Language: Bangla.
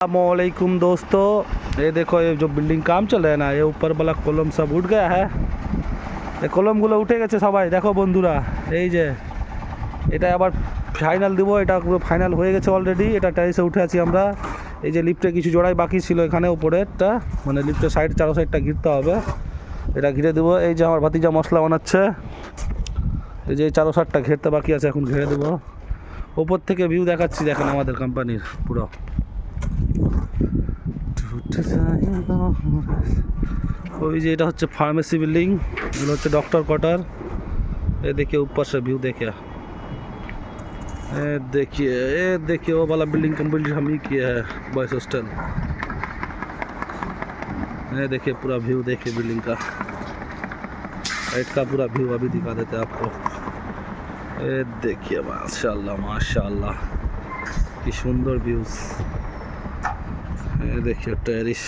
अस्सलामुअलैकुम दोस्तों, ये देखो ये जो बिल्डिंग काम चल रहा है ना, ये ऊपर वाला कलम सब उठ गया है। ये কলমগুলো উঠে গেছে সবাই, দেখো বন্ধুরা, এই যে এটা আবার ফাইনাল দিব। এটা পুরো ফাইনাল হয়ে গেছে অলরেডি। এটা টাইলসে উঠে আছি আমরা। এই যে লিফটে কিছু জোড়াই বাকি ছিল, এখানে উপরেরটা মানে লিফটের সাইড চারো সাইডটা ঘিরতে হবে। এটা ঘিরে দেবো। এই যে আমার ভাতিজা মশলা বানাচ্ছে, এই যে চারো সাইডটা ঘিরতে বাকি আছে, এখন ঘিরে দেবো। ওপর থেকে ভিউ দেখাচ্ছি, দেখেন আমাদের কোম্পানির পুরো। ওই যে এটা হচ্ছে फार्मेसी बिल्डिंग, এগুলো হচ্ছে डॉक्टर क्वार्टर। ये देखिए ऊपर से व्यू देखिए, ये देखिए वो वाला बिल्डिंग कंप्लीट हम ही किया है, बॉयज हॉस्टल। ये देखिए पूरा व्यू देखिए बिल्डिंग का, साइड का पूरा व्यू अभी दिखा देते हैं आपको। ये देखिए माशाल्लाह माशाल्लाह কি সুন্দর ভিউজ। ये देखिए टेरिस,